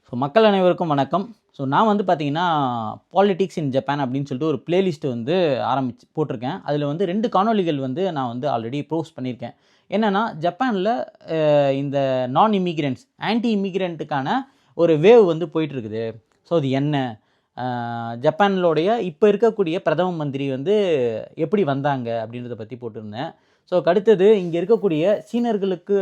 So மக்கள் அனைவருக்கும் வணக்கம். ஸோ நான் வந்து பார்த்தீங்கன்னா, பாலிடிக்ஸ் இன் ஜப்பான் அப்படின்னு சொல்லிட்டு ஒரு பிளேலிஸ்ட் வந்து போட்டிருக்கேன். அதில் வந்து 2 காணொளிகள் வந்து நான் வந்து ஆல்ரெடி போஸ்ட் பண்ணியிருக்கேன். என்னன்னா, ஜப்பான்ல இந்த நான் இமிகிரண்ட்ஸ், ஆன்டி இமிகிரண்ட்டுக்கான ஒரு வேவ் வந்து போயிட்டுருக்குது. ஸோ அது என்ன? ஜப்பான்லோடைய இப்போ இருக்கக்கூடிய பிரதம மந்திரி வந்து எப்படி வந்தாங்க? அப்படின்றத பற்றி போட்டிருந்தேன். ஸோ அடுத்தது இங்கே இருக்கக்கூடிய சீனர்களுக்கு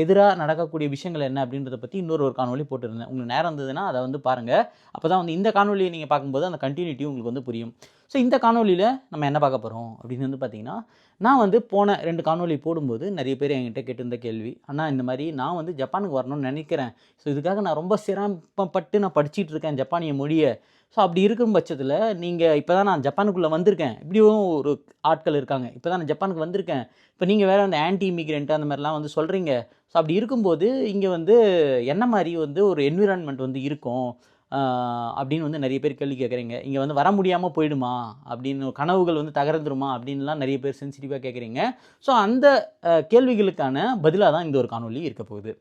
எதிராக நடக்கக்கூடிய விஷயங்கள் என்ன அப்படின்றத பற்றி ஒரு காணொலி போட்டிருந்தேன். உங்களுக்கு நேரம் இருந்ததுன்னா அதை வந்து பாருங்கள். அப்போ தான் வந்து இந்த காணொலியை நீங்கள் பார்க்கும்போது அந்த கண்டினியூட்டி உங்களுக்கு வந்து புரியும். ஸோ இந்த காணொலியில் நம்ம என்ன பார்க்க போகிறோம் அப்படின்னு வந்து பார்த்தீங்கன்னா, நான் வந்து போன 2 காணொலி போடும்போது நிறைய பேர் என்கிட்ட கேட்டிருந்த கேள்வி, அண்ணா இந்த மாதிரி நான் வந்து ஜப்பானுக்கு வரணும்னு நினைக்கிறேன். ஸோ இதுக்காக நான் ரொம்ப சிரமப்பட்டு நான் படிச்சுட்டு இருக்கேன் ஜப்பானிய மொழியை. ஸோ அப்படி இருக்கும் பட்சத்தில் நீங்கள் இப்போ தான் நான் ஜப்பானுக்குள்ளே வந்திருக்கேன், இப்படியும் ஒரு ஆட்கள் இருக்காங்க. இப்போ தான் நான் ஜப்பானுக்கு வந்திருக்கேன், இப்போ நீங்கள் வேறு அந்த ஆன்டி இமிகிரண்ட் அந்த மாதிரிலாம் வந்து சொல்கிறீங்க. ஸோ அப்படி இருக்கும்போது இங்கே வந்து என்ன மாதிரி வந்து ஒரு என்விரான்மெண்ட் வந்து இருக்கும் அப்படின்னு வந்து நிறைய பேர் கேள்வி கேட்குறீங்க. இங்கே வந்து வர முடியாமல் போயிடுமா அப்படின்னு, கனவுகள் வந்து தகர்ந்துருமா அப்படின்லாம் நிறைய பேர் சென்சிட்டிவாக கேட்குறீங்க. ஸோ அந்த கேள்விகளுக்கான பதிலாக தான் இந்த ஒரு காணொலி இருக்க போகுது.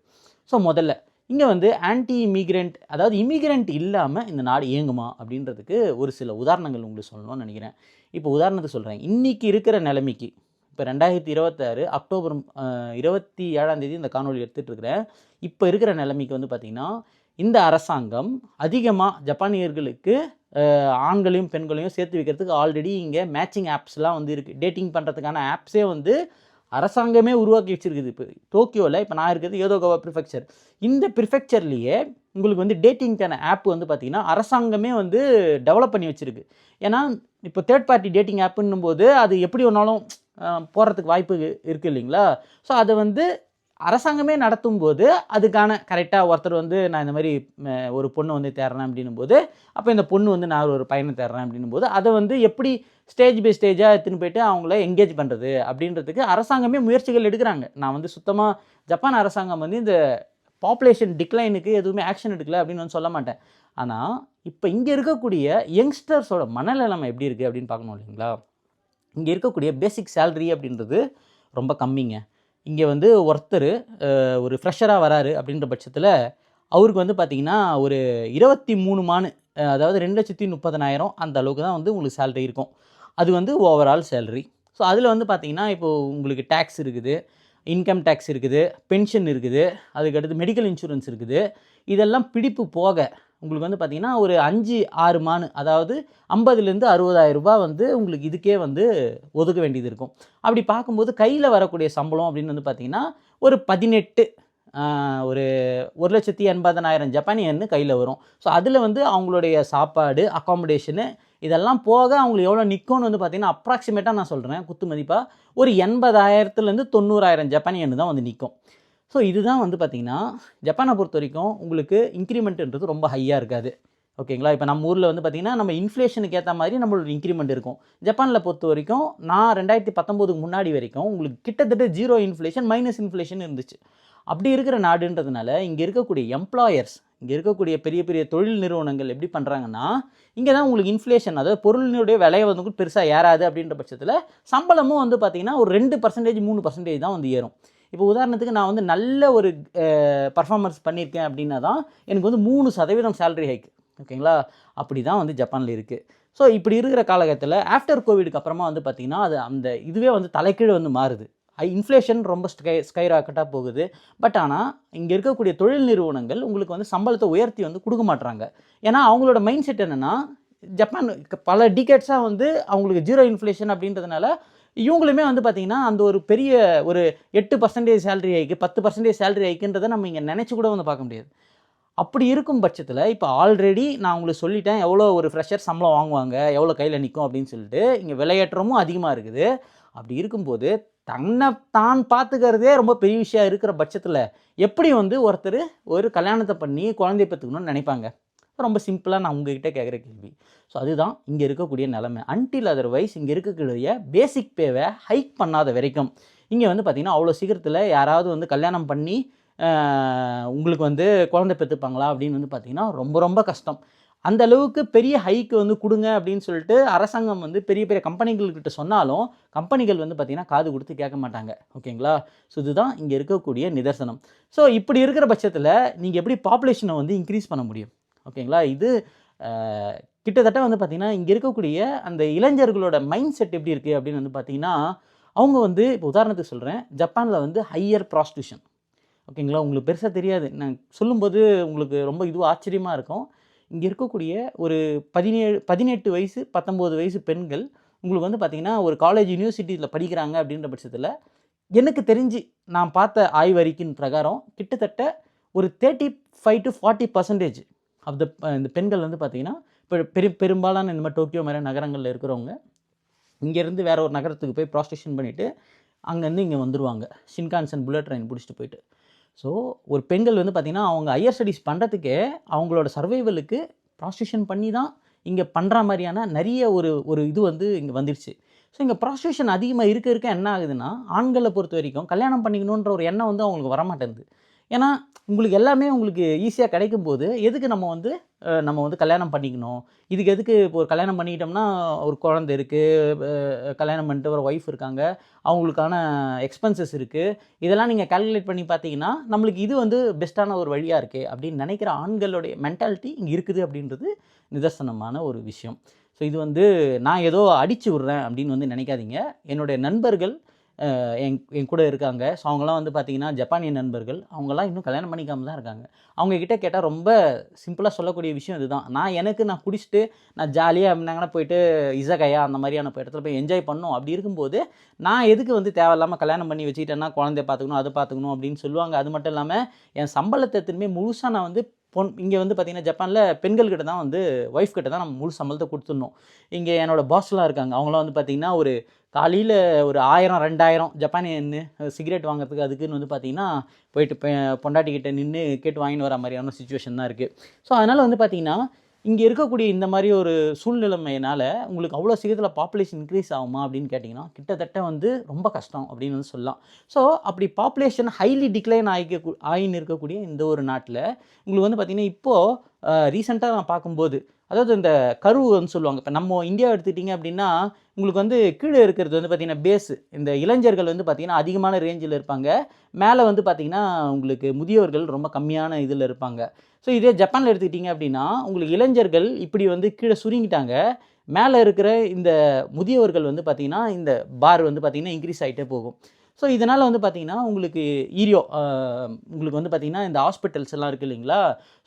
ஸோ முதல்ல இங்கே வந்து ஆன்டி இமிகிரண்ட், அதாவது இமிகிரண்ட் இல்லாமல் இந்த நாடு இயங்குமா அப்படின்றதுக்கு ஒரு சில உதாரணங்கள் உங்களுக்கு சொல்லணும்னு நினைக்கிறேன். இப்போ உதாரணத்துக்கு சொல்கிறேன். இன்றைக்கி இருக்கிற நிலைமைக்கு, இப்போ 2026 அக்டோபர் 27 இந்த காணொலி எடுத்துகிட்டு இருக்கிறேன். இப்போ இருக்கிற நிலைமைக்கு வந்து பார்த்திங்கன்னா, இந்த அரசாங்கம் அதிகமாக ஜப்பானியர்களுக்கு ஆண்களையும் பெண்களையும் சேர்த்து வைக்கிறதுக்கு ஆல்ரெடி இங்கே மேட்சிங் ஆப்ஸ்லாம் வந்து இருக்குது. டேட்டிங் பண்ணுறதுக்கான ஆப்ஸே வந்து அரசாங்கமே உருவாக்கி வச்சுருக்குது. இப்போ டோக்கியோவில் இப்போ நான் இருக்கிறது யோதோகாவா ப்ரிஃபெக்சர். இந்த ப்ரிஃபெக்சர்லேயே உங்களுக்கு வந்து டேட்டிங்க்கான ஆப் வந்து பார்த்திங்கன்னா அரசாங்கமே வந்து டெவலப் பண்ணி வச்சுருக்கு. ஏன்னா இப்போ தேர்ட் பார்ட்டி டேட்டிங் ஆப்புன்னும் போது அது எப்படி ஒன்றாலும் போகிறதுக்கு வாய்ப்பு இருக்குது இல்லைங்களா? ஸோ அதை வந்து அரசாங்கமே நடத்தும் போது அதுக்கான கரெக்டாக ஒருத்தர் வந்து நான் இந்த மாதிரி ஒரு பொண்ணு வந்து தேடுறேன் அப்படின்னும் போது, அப்போ இந்த பொண்ணு வந்து நான் ஒரு பையனை தேடுறேன் அப்படின்னும் போது அதை வந்து எப்படி ஸ்டேஜ் பை ஸ்டேஜாக எடுத்துன்னு போய்ட்டு அவங்கள என்கேஜ் பண்ணுறது அப்படின்றதுக்கு அரசாங்கமே முயற்சிகள் எடுக்கிறாங்க. நான் வந்து சுத்தமாக ஜப்பான் அரசாங்கம் வந்து இந்த பாப்புலேஷன் டிக்ளைனுக்கு எதுவுமே ஆக்ஷன் எடுக்கல அப்படின்னு வந்து சொல்ல மாட்டேன். ஆனால் இப்போ இங்கே இருக்கக்கூடிய யங்ஸ்டர்ஸோட மனநிலைமை எப்படி இருக்குது அப்படின்னு பார்க்கணும் இல்லைங்களா? இங்கே இருக்கக்கூடிய பேசிக் சேலரி அப்படின்றது ரொம்ப கம்மிங்க. இங்கே வந்து ஒருத்தர் ஒரு ஃப்ரெஷராக வராரு அப்படின்ற பட்சத்தில் அவருக்கு வந்து பார்த்திங்கன்னா ஒரு 23 மானு, அதாவது 2,30,000 அந்த அளவுக்கு தான் வந்து உங்களுக்கு சேலரி இருக்கும். அது வந்து ஓவரால் சேலரி. ஸோ அதில் வந்து பார்த்திங்கன்னா இப்போது உங்களுக்கு டேக்ஸ் இருக்குது, இன்கம் டேக்ஸ் இருக்குது, பென்ஷன் இருக்குது, அதுக்கடுத்து மெடிக்கல் இன்சூரன்ஸ் இருக்குது. இதெல்லாம் பிடிப்பு போக உங்களுக்கு வந்து பார்த்திங்கன்னா ஒரு 5-6 மானு, அதாவது 50,000 60,000 ரூபாய் வந்து உங்களுக்கு இதுக்கே வந்து ஒதுக்க வேண்டியது இருக்கும். அப்படி பார்க்கும்போது கையில் வரக்கூடிய சம்பளம் அப்படின்னு வந்து பார்த்திங்கன்னா ஒரு 18, ஒரு 1,80,000 ஜப்பானியன்னு கையில் வரும். ஸோ அதில் வந்து அவங்களுடைய சாப்பாடு, அக்காமடேஷனு இதெல்லாம் போக அவங்களுக்கு எவ்வளோ நிற்கும்னு வந்து பார்த்திங்கன்னா அப்ராக்சிமேட்டாக நான் சொல்கிறேன், குத்து மதிப்பாக ஒரு 80,000 90,000 ஜப்பானியன்னு தான் வந்து நிற்கும். ஸோ இதுதான் வந்து பார்த்திங்கன்னா ஜப்பானை பொறுத்த வரைக்கும் உங்களுக்கு இன்க்ரிமெண்ட்டுன்றது ரொம்ப ஹையாக இருக்காது. ஓகேங்களா? இப்போ நம்ம ஊரில் வந்து பார்த்திங்கன்னா நம்ம இன்ஃப்ளேஷனுக்கு ஏற்ற மாதிரி நம்மளோட இன்க்ரிமெண்ட் இருக்கும். ஜப்பானில் பொறுத்த வரைக்கும் நான் 2019க்கு முன்னாடி வரைக்கும் உங்களுக்கு கிட்டத்தட்ட 0 இன்ஃப்ளேஷன், மைனஸ் இன்ஃப்ளேஷன் இருந்துச்சு. அப்படி இருக்கிற நாடுன்றதுனால இங்கே இருக்கக்கூடிய எம்ப்ளாயர்ஸ், இங்கே இருக்கக்கூடிய பெரிய பெரிய தொழில் நிறுவனங்கள் எப்படி பண்ணுறாங்கன்னா, இங்கே தான் உங்களுக்கு இன்ஃப்ளேஷன், அதாவது பொருளினுடைய விலையை வந்து பெருசாக ஏறாது அப்படின்ற பட்சத்தில் சம்பளமும் வந்து பார்த்திங்கன்னா ஒரு 2% 3% தான் வந்து ஏறும். இப்போ உதாரணத்துக்கு நான் வந்து நல்ல ஒரு பர்ஃபார்மன்ஸ் பண்ணியிருக்கேன் அப்படின்னா தான் எனக்கு வந்து 3% சேலரி ஹைக். ஓகேங்களா? அப்படி தான் வந்து ஜப்பானில் இருக்குது. ஸோ இப்படி இருக்கிற காலகட்டத்தில் ஆஃப்டர் கோவிடுக்கு அப்புறமா வந்து பார்த்திங்கன்னா அது அந்த இதுவே வந்து தலைக்கீழ் வந்து மாறுது. இன்ஃப்ளேஷன் ரொம்ப ஸ்கை ராக்கெட்டாக போகுது. பட் ஆனால் இங்கே இருக்கக்கூடிய தொழில் நிறுவனங்கள் உங்களுக்கு வந்து சம்பளத்தை உயர்த்தி வந்து கொடுக்க மாட்டுறாங்க. ஏன்னா அவங்களோட மைண்ட் செட் என்னென்னா, ஜப்பான் பல டிகேட்ஸாக வந்து அவங்களுக்கு 0 இன்ஃப்ளேஷன் அப்படின்றதுனால இவங்களுமே வந்து பார்த்திங்கன்னா அந்த ஒரு பெரிய ஒரு 8% சேலரி ஹைக்கு, 10% சேலரி ஹைக்குன்றதை நம்ம இங்கே நினச்சி கூட வந்து பார்க்க முடியாது. அப்படி இருக்கும் பட்சத்தில் இப்போ ஆல்ரெடி நான் உங்களுக்கு சொல்லிட்டேன் எவ்வளோ ஒரு ஃப்ரெஷர் சம்பளம் வாங்குவாங்க, எவ்வளோ கையில் நிற்கும் அப்படின்னு சொல்லிட்டு. இங்கே விலையேற்றமும் அதிகமாக இருக்குது. அப்படி இருக்கும்போது தன்னை தான் பார்த்துக்கிறதே ரொம்ப பெரிய விஷயம் இருக்கிற பட்சத்தில் எப்படி வந்து ஒருத்தர் ஒரு கல்யாணத்தை பண்ணி குழந்தைய பெற்றுக்கணும்னு நினைப்பாங்க? ரொம்ப சிம்பிளாக நான் உங்ககிட்ட கேட்குற கேள்வி. ஸோ அதுதான் இங்கே இருக்கக்கூடிய நிலைமை. அன்டில் அதர்வைஸ் இங்கே இருக்கக்கூடிய பேசிக் பேவை ஹைக் பண்ணாத வரைக்கும் இங்கே வந்து பார்த்திங்கன்னா அவ்வளோ சீக்கிரத்தில் யாராவது வந்து கல்யாணம் பண்ணி உங்களுக்கு வந்து குழந்தை பெற்றுப்பாங்களா அப்படின்னு வந்து பார்த்திங்கன்னா ரொம்ப ரொம்ப கஷ்டம். அந்த அளவுக்கு பெரிய ஹைக்கு வந்து கொடுங்க அப்படின்னு சொல்லிட்டு அரசாங்கம் வந்து பெரிய பெரிய கம்பெனிகள்கிட்ட சொன்னாலும் கம்பெனிகள் வந்து பார்த்திங்கன்னா காது கொடுத்து கேட்க மாட்டாங்க. ஓகேங்களா? ஸோ இதுதான் இங்கே இருக்கக்கூடிய நிதர்சனம். ஸோ இப்படி இருக்கிற பட்சத்தில் நீங்கள் எப்படி பாப்புலேஷனை வந்து இன்க்ரீஸ் பண்ண முடியும்? ஓகேங்களா? இது கிட்டத்தட்ட வந்து பார்த்திங்கன்னா இங்கே இருக்கக்கூடிய அந்த இளைஞர்களோட மைண்ட் செட் எப்படி இருக்குது அப்படின்னு வந்து பார்த்திங்கன்னா, அவங்க வந்து இப்போ உதாரணத்துக்கு சொல்கிறேன், ஜப்பானில் வந்து ஹையர் ப்ராஸ்டியூஷன். ஓகேங்களா? உங்களுக்கு பெருசாக தெரியாது. நான் சொல்லும்போது உங்களுக்கு ரொம்ப இதுவும் ஆச்சரியமாக இருக்கும். இங்கே இருக்கக்கூடிய ஒரு 18 வயசு 19 வயசு பெண்கள் உங்களுக்கு வந்து பார்த்திங்கன்னா ஒரு காலேஜ் யூனிவர்சிட்டியில் படிக்கிறாங்க அப்படின்ற பட்சத்தில் எனக்கு தெரிஞ்சு நான் பார்த்த ஆய்வறிக்கையின் பிரகாரம் கிட்டத்தட்ட ஒரு 35 to 40% ஆஃப் இந்த பெண்கள் வந்து பார்த்திங்கன்னா இப்போ பெரும்பாலான இந்த மாதிரி டோக்கியோ மாதிரி நகரங்களில் இருக்கிறவங்க இங்கேருந்து வேறு ஒரு நகரத்துக்கு போய் ப்ராஸ்டியூஷன் பண்ணிவிட்டு அங்கேருந்து இங்கே வந்துடுவாங்க. ஷின்கான்சன் புல்லட் ட்ரெயின் பிடிச்சிட்டு போயிட்டு. ஸோ ஒரு பெண்கள் வந்து பார்த்திங்கன்னா அவங்க ஹையர் ஸ்டடீஸ் பண்ணுறதுக்கே அவங்களோட சர்வைவலுக்கு ப்ராஸ்டியூஷன் பண்ணி தான் இங்கே பண்ணுற மாதிரியான நிறைய ஒரு இது வந்து இங்கே வந்துடுச்சு. ஸோ இங்கே ப்ராஸ்டியூஷன் அதிகமாக இருக்க என்ன ஆகுதுன்னா, ஆண்களை பொறுத்த வரைக்கும் கல்யாணம் பண்ணிக்கணுன்ற ஒரு எண்ணம் வந்து அவங்களுக்கு வரமாட்டேங்குது. ஏன்னா உங்களுக்கு எல்லாமே உங்களுக்கு ஈஸியாக கிடைக்கும்போது எதுக்கு நம்ம வந்து கல்யாணம் பண்ணிக்கணும்? இதுக்கு எதுக்கு இப்போ ஒரு கல்யாணம் பண்ணிக்கிட்டோம்னா ஒரு குழந்தை இருக்குது, கல்யாணம் பண்ணிட்டு ஒரு ஒய்ஃப் இருக்காங்க, அவங்களுக்கான எக்ஸ்பென்சஸ் இருக்குது. இதெல்லாம் நீங்கள் கால்குலேட் பண்ணி பார்த்தீங்கன்னா நம்மளுக்கு இது வந்து பெஸ்ட்டான ஒரு வழியாக இருக்கே அப்படின்னு நினைக்கிற ஆண்களுடைய மென்டாலிட்டி இங்கே இருக்குது அப்படின்றது நிதர்சனமான ஒரு விஷயம். ஸோ இது வந்து நான் ஏதோ அடித்து விட்றேன் அப்படின்னு வந்து நினைக்காதீங்க. என்னுடைய நண்பர்கள் என் கூட இருக்காங்க. ஸோ அவங்களாம் வந்து பார்த்திங்கன்னா ஜப்பானிய நண்பர்கள். அவங்களாம் இன்னும் கல்யாணம் பண்ணிக்காமல் தான் இருக்காங்க. அவங்கக்கிட்ட கேட்டால் ரொம்ப சிம்பிளாக சொல்லக்கூடிய விஷயம் இதுதான். நான் குடிச்சிட்டு நான் ஜாலியாக இருந்தாங்கன்னா போயிட்டு இசகையா அந்த மாதிரியான இடத்துல போய் என்ஜாய் பண்ணணும். அப்படி இருக்கும்போது நான் எதுக்கு வந்து தேவையில்லாமல் கல்யாணம் பண்ணி வச்சுக்கிட்டேன்னா குழந்தைய பார்த்துக்கணும், அதை பார்த்துக்கணும் அப்படின்னு சொல்லுவாங்க. அது மட்டும் இல்லாமல் என் சம்பளத்தை திரும்பி முழுசாக நான் வந்து இங்கே வந்து பார்த்திங்கன்னா ஜப்பானில் பெண்கள்கிட்ட தான் வந்து ஒய்ஃப் கிட்ட தான் நம்ம முழு சம்பளத்தை கொடுத்துடணும். இங்கே என்னோடய பாஸ்லாம் இருக்காங்க. அவங்களாம் வந்து பார்த்திங்கன்னா ஒரு காலையில் ஒரு 1000 2000 ஜப்பானியன்னு சிகரெட் வாங்குறதுக்கு அதுக்குன்னு வந்து பார்த்திங்கன்னா போயிட்டு பொண்டாட்டிக்கிட்ட நின்று கேட்டு வாங்கின்னு வர மாதிரியான சிச்சுவேஷன் தான் இருக்குது. ஸோ அதனால் வந்து பார்த்திங்கன்னா இங்கே இருக்கக்கூடிய இந்த மாதிரி ஒரு சூழ்நிலைமையினால் உங்களுக்கு அவ்வளோ சீக்கிரத்தில் பாப்புலேஷன் இன்க்ரீஸ் ஆகுமா அப்படின்னு கேட்டிங்கன்னா கிட்டத்தட்ட வந்து ரொம்ப கஷ்டம் அப்படின்னு வந்து சொல்லலாம். ஸோ அப்படி பாப்புலேஷன் ஹைலி டிக்ளைன் ஆகின்னு இருக்கக்கூடிய இந்த ஒரு நாட்டில் உங்களுக்கு வந்து பார்த்திங்கன்னா இப்போது ரீசெண்டாக நான் பார்க்கும்போது அதாவது இந்த கருவுன்னு சொல்லுவாங்க. இப்போ நம்ம இந்தியா எடுத்துக்கிட்டிங்க அப்படின்னா உங்களுக்கு வந்து கீழே இருக்கிறது வந்து பார்த்திங்கன்னா பேஸு. இந்த இளைஞர்கள் வந்து பார்த்திங்கன்னா அதிகமான ரேஞ்சில் இருப்பாங்க. மேலே வந்து பார்த்திங்கன்னா உங்களுக்கு முதியோர்கள் ரொம்ப கம்மியான இதில் இருப்பாங்க. ஸோ இதே ஜப்பானில் எடுத்துக்கிட்டிங்க அப்படின்னா உங்களுக்கு இளைஞர்கள் இப்படி வந்து கீழே சுருங்கிட்டாங்க. மேலே இருக்கிற இந்த முதியவர்கள் வந்து பார்த்திங்கன்னா இந்த பார் வந்து பார்த்திங்கன்னா இன்க்ரீஸ் ஆகிட்டே போகும். ஸோ இதனால் வந்து பார்த்திங்கன்னா உங்களுக்கு உங்களுக்கு வந்து பார்த்திங்கன்னா இந்த ஹாஸ்பிட்டல்ஸ் எல்லாம் இருக்குது இல்லைங்களா?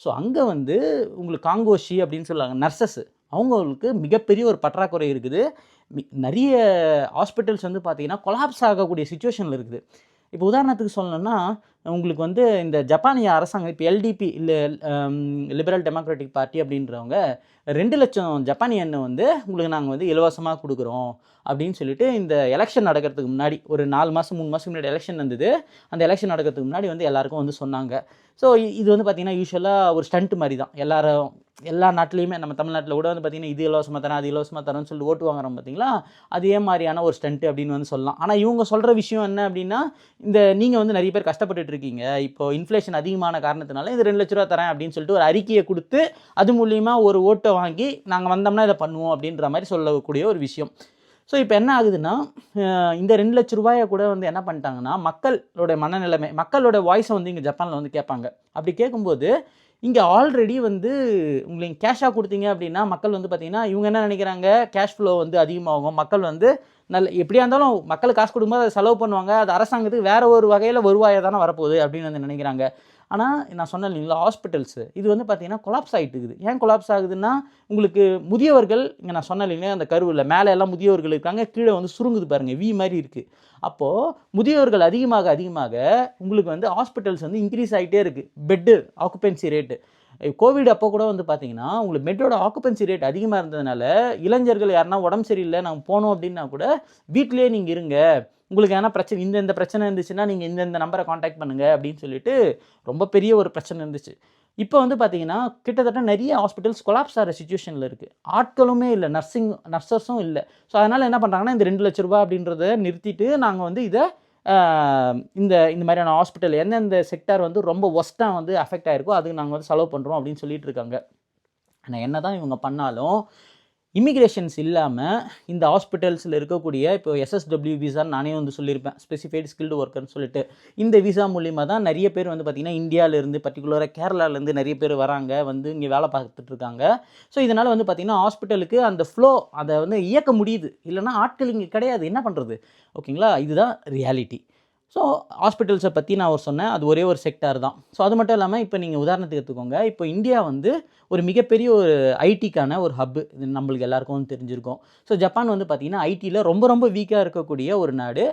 ஸோ அங்கே வந்து உங்களுக்கு காங்கோஷி அப்படின்னு சொல்லுவாங்க நர்சஸ்ஸு. அவங்களுக்கு மிகப்பெரிய ஒரு பற்றாக்குறை இருக்குது. நிறைய ஹாஸ்பிட்டல்ஸ் வந்து பார்த்திங்கன்னா கொலாப்ஸ் ஆகக்கூடிய சிச்சுவேஷனில் இருக்குது. இப்போ உதாரணத்துக்கு சொல்லணும்னா உங்களுக்கு வந்து இந்த ஜப்பானிய அரசாங்கம் இப்போ எல்டிபி இல்லை லிபரல் டெமோக்ராட்டிக் பார்ட்டி அப்படின்றவங்க 2 லட்சம் ஜப்பானியன் வந்து உங்களுக்கு நாங்கள் வந்து இலவசமாக கொடுக்குறோம் அப்படின்னு சொல்லிட்டு இந்த எலெக்ஷன் நடக்கிறதுக்கு முன்னாடி ஒரு 4 மாதம் 3 மாதத்துக்கு முன்னாடி எலெக்ஷன் வந்தது. அந்த எலெக்ஷன் நடக்கிறதுக்கு முன்னாடி வந்து எல்லாருக்கும் வந்து சொன்னாங்க. ஸோ இது வந்து பார்த்திங்கன்னா யூஸ்வலாக ஒரு ஸ்டண்ட் மாதிரி தான். எல்லா நாட்டிலையுமே நம்ம தமிழ்நாட்டில் கூட வந்து பார்த்திங்கன்னா இது இலவசமாக தரேன், அது இலவசமாக தரேன்னு சொல்லி ஓட்டு வாங்குறோம் பார்த்திங்களா? அதே மாதிரியான ஒரு ஸ்டண்ட்டு அப்படின்னு வந்து சொல்லலாம். ஆனால் இவங்க சொல்கிற விஷயம் என்ன அப்படின்னா, நீங்கள் வந்து நிறைய பேர் கஷ்டப்பட்டுட்டு இருக்கீங்க, இப்போ இன்ஃப்ளேஷன் அதிகமான காரணத்தினால இது 2 லட்ச ரூபா தரேன் அப்படின்னு சொல்லிட்டு ஒரு அறிக்கையை கொடுத்து அது மூலிமா ஒரு ஓட்டை வாங்கி நாங்கள் வந்தோம்னா இதை பண்ணுவோம் அப்படின்ற மாதிரி சொல்லக்கூடிய ஒரு விஷயம். ஸோ இப்போ என்ன ஆகுதுன்னா இந்த 2 லட்ச ரூபாயை கூட வந்து என்ன பண்ணிட்டாங்கன்னா மக்களோட மனநிலைமை மக்களோட வாய்ஸை வந்து இங்கே ஜப்பானில் வந்து கேட்பாங்க. அப்படி கேட்கும்போது இங்கே ஆல்ரெடி வந்து உங்களுக்கு கேஷாக கொடுத்தீங்க அப்படின்னா மக்கள் வந்து பார்த்திங்கன்னா இவங்க என்ன நினைக்கிறாங்க, கேஷ் ஃப்ளோ வந்து அதிகமாகும், மக்கள் வந்து எப்படியா இருந்தாலும் மக்களுக்கு காசு கொடுக்கும்போது அதை செலவு பண்ணுவாங்க, அது அரசாங்கத்துக்கு வேறு ஒரு வகையில் வருவாயாக தானே வரப்போகுது அப்படின்னு வந்து நினைக்கிறாங்க. ஆனால் நான் சொன்னேன் இல்லைங்களா ஹாஸ்பிட்டல்ஸு இது வந்து பார்த்திங்கன்னா கொலாப்ஸ் ஆகிட்டு இருக்குது. ஏன் கொலாப்ஸ் ஆகுதுன்னா உங்களுக்கு முதியவர்கள் இங்கே நான் சொன்னேன் இல்லைங்களா அந்த கருவில் மேலே எல்லாம் முதியவர்கள் இருக்காங்க, கீழே வந்து சுருங்குது பாருங்கள், வி மாதிரி இருக்குது. அப்போது முதியவர்கள் அதிகமாக உங்களுக்கு வந்து ஹாஸ்பிட்டல்ஸ் வந்து இன்க்ரீஸ் ஆகிட்டே இருக்குது. பெட்டு ஆக்குபென்சி ரேட்டு கோவிட் அப்போ கூட வந்து பார்த்திங்கன்னா உங்களுக்கு பெட்டோட ஆக்குபென்சி ரேட் அதிகமாக இருந்ததுனால இளைஞர்கள் யாருன்னா உடம்பு சரியில்லை நாங்கள் போனோம் அப்படின்னா கூட வீட்டிலேயே நீங்கள் இருங்க, உங்களுக்கு ஏன்னா பிரச்சனை இந்த பிரச்சனை இருந்துச்சுன்னா நீங்கள் இந்த நம்பரை காண்டாக்ட் பண்ணுங்கள் அப்படின்னு சொல்லிட்டு ரொம்ப பெரிய ஒரு பிரச்சனை இருந்துச்சு. இப்போ வந்து பார்த்திங்கன்னா கிட்டத்தட்ட நிறைய ஹாஸ்பிட்டல்ஸ் கொலாப்ஸ் ஆகிற சிச்சுவேஷனில் இருக்குது. ஆட்களுமே இல்லை, நர்சஸும் இல்லை. ஸோ அதனால் என்ன பண்ணுறாங்கன்னா இந்த 2 லட்ச ரூபா அப்படின்றத நிறுத்திட்டு நாங்கள் வந்து இதை இந்த மாதிரியான ஹாஸ்பிட்டல் எந்தெந்த செக்டார் வந்து ரொம்ப ஒஸ்ட்டாக வந்து அஃபெக்ட் ஆகிருக்கோ அதுக்கு நாங்கள் வந்து செலவு பண்ணுறோம் அப்படின்னு சொல்லிட்டு இருக்காங்க. ஆனால் என்ன தான் இவங்க பண்ணாலும் இமிக்ரேஷன்ஸ் இல்லாமல் இந்த ஹாஸ்பிட்டல்ஸில் இருக்கக்கூடிய இப்போ எஸ்எஸ்டபிள்யூ விசான்னு நானே வந்து சொல்லியிருப்பேன், ஸ்பெசிஃபைடு ஸ்கில்டு ஒர்க்கர்னு சொல்லிட்டு. இந்த விசா மூலிமா தான் நிறைய பேர் வந்து பார்த்திங்கன்னா இந்தியாவிலேருந்து பர்டிகுலராக கேரளாலேருந்து நிறைய பேர் வராங்க, வந்து இங்கே வேலை பார்த்துட்டு இருக்காங்க. ஸோ இதனால் வந்து பார்த்திங்கன்னா ஹாஸ்பிட்டலுக்கு அந்த ஃப்ளோ அதை வந்து இயக்க முடியுது. இல்லைனா ஆட்கள் இங்கே கிடையாது, என்ன பண்ணுறது? ஓகேங்களா, இதுதான் ரியாலிட்டி. ஸோ ஹாஸ்பிட்டல்ஸை பற்றி நான் சொன்னேன், அது ஒரே ஒரு செக்டார் தான். ஸோ அது மட்டும் இல்லாமல் இப்போ நீங்கள் உதாரணத்துக்கு எடுத்துக்கோங்க, இப்போ இந்தியா வந்து ஒரு மிகப்பெரிய ஒரு ஐடிக்கான ஒரு ஹப்பு, இது நம்மளுக்கு எல்லாருக்கும் தெரிஞ்சிருக்கும். ஸோ ஜப்பான் வந்து பார்த்திங்கன்னா ஐடியில் ரொம்ப ரொம்ப வீக்காக இருக்கக்கூடிய ஒரு நாடு.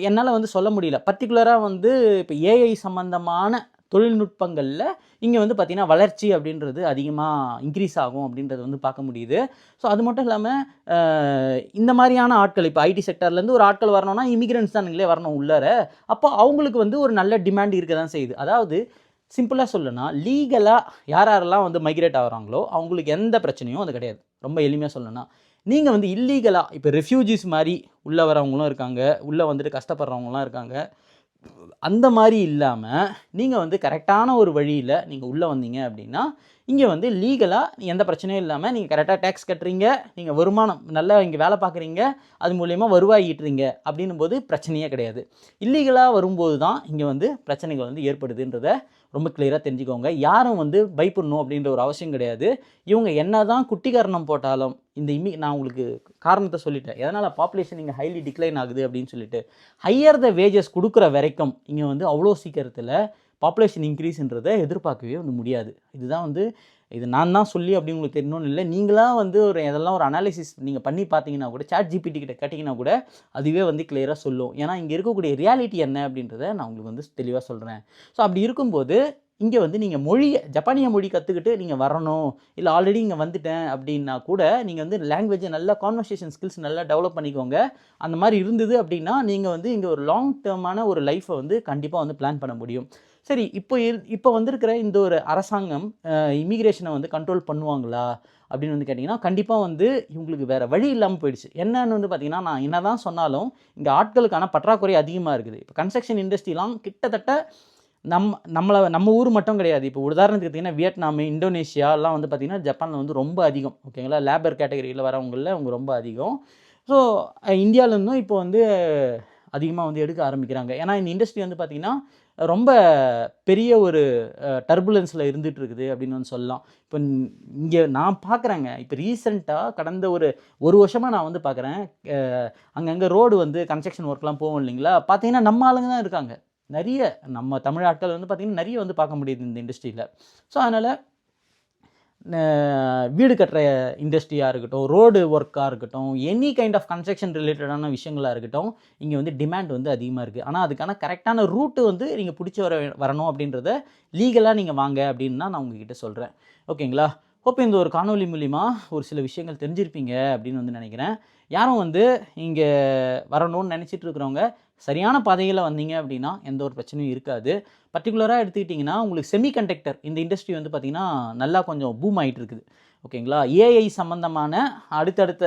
என்னால் வந்து சொல்ல முடியல பர்டிகுலராக வந்து இப்போ ஏஐ சம்மந்தமான தொழில்நுட்பங்களில் இங்கே வந்து பார்த்திங்கன்னா வளர்ச்சி அப்படின்றது அதிகமாக இன்க்ரீஸ் ஆகும் அப்படின்றது வந்து பார்க்க முடியுது. ஸோ அது மட்டும் இல்லாமல் இந்த மாதிரியான ஆட்கள் இப்போ ஐடி செக்டர்லேருந்து ஒரு ஆட்கள் வரணும்னா இமிக்ரெண்ட்ஸ் தான் நீங்களே வரணும் உள்ளார. அப்போ அவங்களுக்கு வந்து ஒரு நல்ல டிமாண்ட் இருக்க தான் செய்யுது. அதாவது சிம்பிளாக சொல்லணும்னா லீகலாக யாரெல்லாம் வந்து மைக்ரேட் ஆகிறாங்களோ அவங்களுக்கு எந்த பிரச்சனையும் அது கிடையாது. ரொம்ப எளிமையாக சொல்லணும்னா நீங்கள் வந்து இல்லீகலாக இப்போ ரெஃப்யூஜிஸ் மாதிரி உள்ளே வரவங்களும் இருக்காங்க, உள்ளே வந்துட்டு கஷ்டப்படுறவங்களாம் இருக்காங்க. அந்த மாதிரி இல்லாமல் நீங்கள் வந்து கரெக்டான ஒரு வழியில் நீங்கள் உள்ளே வந்தீங்க அப்படின்னா இங்கே வந்து லீகலாக எந்த பிரச்சனையும் இல்லாமல் நீங்கள் கரெக்டாக டேக்ஸ் கட்டுறீங்க, நீங்கள் வருமானம் நல்லா இங்கே வேலை பார்க்குறீங்க, அது மூலயமா வருவாய் ஈட்டுறீங்க அப்படின்னும் போது பிரச்சனையே கிடையாது. இல்லீகலாக வரும்போது தான் இங்கே வந்து பிரச்சனைகள் வந்து ஏற்படுதுன்றதை ரொம்ப கிளியராக தெரிஞ்சுக்கோங்க. யாரும் வந்து பயப்படணும் அப்படின்ற ஒரு அவசியம் கிடையாது. இவங்க என்ன தான் குட்டிகரணம் போட்டாலும் இந்த நான் உங்களுக்கு காரணத்தை சொல்லிட்டேன், எதனால் பாப்புலேஷன் இங்கே ஹைலி டிக்ளைன் ஆகுது அப்படின்னு சொல்லிட்டு. ஹையர் த வேஜஸ் கொடுக்குற வரைக்கும் இங்கே வந்து அவ்வளோ சீக்கிரத்தில் பாப்புலேஷன் இன்க்ரீஸ்ன்றதை எதிர்பார்க்கவே வந்து முடியாது. இதுதான் வந்து இது நான் தான் சொல்லி அப்படி உங்களுக்கு தெரியணும்னு இல்லை, நீங்களாக வந்து இதெல்லாம் ஒரு அனாலிசிஸ் நீங்கள் பண்ணி பார்த்தீங்கன்னா கூட, ChatGPT கிட்ட கேட்டிங்கன்னா கூட அதுவே வந்து கிளியராக சொல்லும். ஏன்னா இங்கே இருக்கக்கூடிய ரியாலிட்டி என்ன அப்படின்றத நான் உங்களுக்கு வந்து தெளிவாக சொல்கிறேன். ஸோ அப்படி இருக்கும்போது இங்கே வந்து நீங்கள் ஜப்பானிய மொழி கற்றுக்கிட்டு நீங்கள் வரணும், இல்லை ஆல்ரெடி இங்கே வந்துட்டேன் அப்படின்னா கூட நீங்கள் வந்து லாங்குவேஜை நல்லா கான்வர்சேஷன் ஸ்கில்ஸ் நல்லா டெவலப் பண்ணிக்கோங்க. அந்த மாதிரி இருந்தது அப்படின்னா நீங்கள் வந்து இங்கே ஒரு லாங் டேர்மான ஒரு லைஃப்பை வந்து கண்டிப்பாக வந்து பிளான் பண்ண முடியும். சரி, இப்போ வந்திருக்கிற இந்த ஒரு அரசாங்கம் இமிக்ரேஷனை வந்து கண்ட்ரோல் பண்ணுவாங்களா அப்படின்னு வந்து கேட்டிங்கன்னா, கண்டிப்பாக வந்து இவங்களுக்கு வேறு வழி இல்லாமல் போயிடுச்சு. என்னன்னு வந்து பார்த்திங்கன்னா, நான் என்ன தான் சொன்னாலும் இங்கே ஆட்களுக்கான பற்றாக்குறை அதிகமாக இருக்குது. இப்போ கன்ஸ்ட்ரக்ஷன் இண்டஸ்ட்ரிலாம் கிட்டத்தட்ட நம்ம ஊர் மட்டும் கிடையாது. இப்போ உதாரணத்துக்கு பார்த்திங்கன்னா வியட்நாம், இந்தோனேஷியாலாம் வந்து பார்த்திங்கன்னா ஜப்பானில் வந்து ரொம்ப அதிகம். ஓகேங்களா, லேபர் கேட்டகரியில் வரவங்களில் அவங்க ரொம்ப அதிகம். ஸோ இந்தியாவிலேருந்தும் இப்போ வந்து அதிகமாக வந்து எடுக்க ஆரம்பிக்கிறாங்க. ஏன்னா இந்த இண்டஸ்ட்ரி வந்து பார்த்திங்கன்னா ரொம்ப பெரிய ஒரு டர்புலன்ஸில் இருந்துகிட்டு இருக்குது அப்படின்னு வந்து சொல்லலாம். இப்போ இங்கே நான் பார்க்குறேங்க, இப்போ ரீசெண்டாக கடந்த ஒரு வருஷமாக நான் வந்து பார்க்குறேன், அங்கங்கே ரோடு வந்து கன்ஸ்ட்ரக்ஷன் ஒர்க்லாம் போகும் இல்லைங்களா, பார்த்தீங்கன்னா நம்ம ஆளுங்க தான் இருக்காங்க. நிறைய நம்ம தமிழ் ஆட்கள் வந்து பார்த்திங்கன்னா நிறைய வந்து பார்க்க முடியுது இந்த இண்டஸ்ட்ரியில். ஸோ அதனால் வீடு கட்டுற இண்டஸ்ட்ரியாக இருக்கட்டும், ரோடு ஒர்க்காக இருக்கட்டும், எனி கைண்ட் ஆஃப் கன்ஸ்ட்ரக்ஷன் ரிலேட்டடான விஷயங்களாக இருக்கட்டும், இங்கே வந்து டிமாண்ட் வந்து அதிகமாக இருக்குது. ஆனால் அதுக்கான கரெக்டான ரூட்டு வந்து நீங்கள் பிடிச்சி வரணும் அப்படின்றத லீகலாக நீங்கள் வாங்க அப்படின்னு தான் நான் உங்ககிட்ட சொல்கிறேன். ஓகேங்களா, ஹோப் இந்த ஒரு காணொலி மூலிமா ஒரு சில விஷயங்கள் தெரிஞ்சிருப்பீங்க அப்படின்னு வந்து நினைக்கிறேன். யாரும் வந்து இங்கே வரணும்னு நினச்சிட்டு இருக்கிறவங்க சரியான பாதையில் வந்தீங்க அப்படின்னா எந்த ஒரு பிரச்சனையும் இருக்காது. பர்டிகுலராக எடுத்துக்கிட்டிங்கன்னா உங்களுக்கு செமிகண்டக்டர் இந்த இண்டஸ்ட்ரி வந்து பார்த்திங்கன்னா நல்லா கொஞ்சம் பூம் ஆகிட்டு இருக்குது. ஓகேங்களா, ஏஐ சம்மந்தமான அடுத்தடுத்த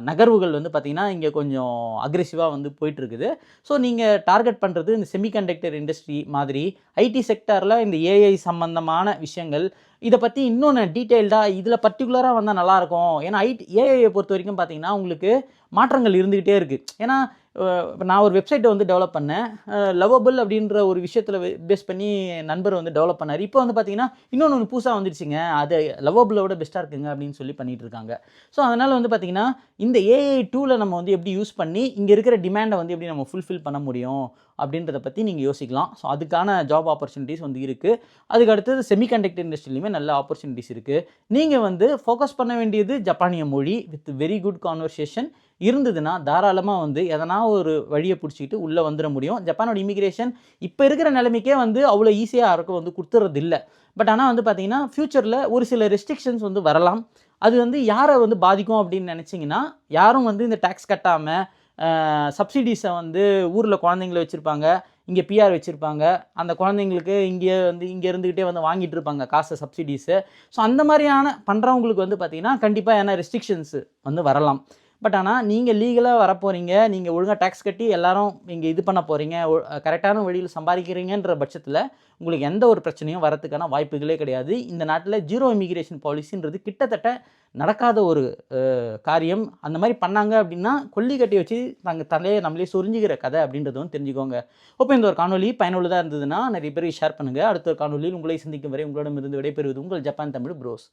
நகர்வுகள் வந்து பார்த்திங்கன்னா இங்கே கொஞ்சம் அக்ரெசிவாக வந்து போயிட்டுருக்குது. ஸோ நீங்கள் டார்கெட் பண்ணுறது இந்த செமிகண்டக்டர் இண்டஸ்ட்ரி மாதிரி ஐடி செக்டாரில் இந்த ஏஐ சம்மந்தமான விஷயங்கள். இதை பற்றி இன்னொன்று டீட்டெயில்டாக இதில் பர்டிகுலராக வந்தால் நல்லாயிருக்கும். ஏன்னா ஏஐயை பொறுத்த வரைக்கும் பார்த்திங்கன்னா உங்களுக்கு மாற்றங்கள் இருந்துக்கிட்டே இருக்குது. ஏன்னா இப்போ நான் ஒரு வெப்சைட்டை வந்து டெவலப் பண்ணேன், லவ்வபிள் அப்படின்ற ஒரு விஷயத்தில் பேஸ் பண்ணி நண்பர் வந்து டெவலப் பண்ணார். இப்போ வந்து பார்த்திங்கன்னா இன்னொன்று புதுசாக வந்துடுச்சுங்க, அது லவ்வபிளோட பெஸ்ட்டாக இருக்குங்க அப்படின்னு சொல்லி பண்ணிகிட்டு இருக்காங்க. ஸோ அதனால் வந்து பார்த்திங்கன்னா இந்த ஏஐ டூலை நம்ம வந்து எப்படி யூஸ் பண்ணி இங்கே இருக்கிற டிமாண்டை வந்து எப்படி நம்ம ஃபுல்ஃபில் பண்ண முடியும் அப்படின்றத பற்றி நீங்கள் யோசிக்கலாம். ஸோ அதுக்கான ஜாப் ஆப்பர்ச்சுனிட்டிஸ் வந்து இருக்குது. அதுக்கு அடுத்தது செமிகண்டக்டர் இண்டஸ்ட்ரியிலுமே நல்ல ஆப்பர்ச்சுனிட்டிஸ் இருக்குது. நீங்கள் வந்து ஃபோக்கஸ் பண்ண வேண்டியது ஜப்பானிய மொழி வித் வெரி குட் கான்வர்சேஷன் இருந்ததுன்னா தாராளமாக வந்து எதனா ஒரு வழியை பிடிச்சிக்கிட்டு உள்ளே வந்துட முடியும். ஜப்பானோட இமிக்ரேஷன் இப்போ இருக்கிற நிலைமைக்கே வந்து அவ்வளோ ஈஸியாக யாருக்கும் வந்து கொடுத்துறது இல்லை. பட் ஆனால் வந்து பார்த்திங்கன்னா ஃப்யூச்சரில் ஒரு சில ரெஸ்ட்ரிக்ஷன்ஸ் வந்து வரலாம். அது வந்து யாரை வந்து பாதிக்கும் அப்படின்னு நினச்சிங்கன்னா, யாரும் வந்து இந்த டேக்ஸ் கட்டாமல் சப்சிடிஸை வந்து ஊரில் குழந்தைங்கள வச்சுருப்பாங்க, இங்கே பிஆர் வச்சுருப்பாங்க, அந்த குழந்தைங்களுக்கு இங்கே இருந்துக்கிட்டே வந்து வாங்கிட்டு இருப்பாங்க காசு சப்சிடிஸு. ஸோ அந்த மாதிரியான பண்ணுறவங்களுக்கு வந்து பார்த்திங்கன்னா கண்டிப்பாக ஏன்னா ரெஸ்ட்ரிக்ஷன்ஸு வந்து வரலாம். பட் ஆனால் நீங்கள் லீகலாக வரப்போகிறீங்க, நீங்கள் ஒழுங்காக டேக்ஸ் கட்டி எல்லாரும் இங்கே இது பண்ண போகிறீங்க, கரெக்டான வழியில் சம்பாதிக்கிறீங்கன்ற பட்சத்தில் உங்களுக்கு எந்த ஒரு பிரச்சனையும் வரதுக்கான வாய்ப்புகளே கிடையாது. இந்த நாட்டில் ஜீரோ இமிகிரேஷன் பாலிசின்றது கிட்டத்தட்ட நடக்காத ஒரு காரியம். அந்த மாதிரி பண்ணாங்க அப்படின்னா கொல்லி கட்டி வச்சு நாங்கள் தலையை நம்மளே சொரிஞ்சுக்கிற கதை அப்படின்றதும் தெரிஞ்சுக்கோங்க. இப்போ இந்த ஒரு காணொலி பயனுள்ளதாக இருந்ததுன்னா நிறைய பேருக்கு ஷேர் பண்ணுங்கள். அடுத்த ஒரு காணொலியில் உங்களை சந்திக்கும் வரை உங்களிடமிருந்து விடைபெறுவது உங்கள் ஜப்பான் தமிழ் ப்ரோஸ்.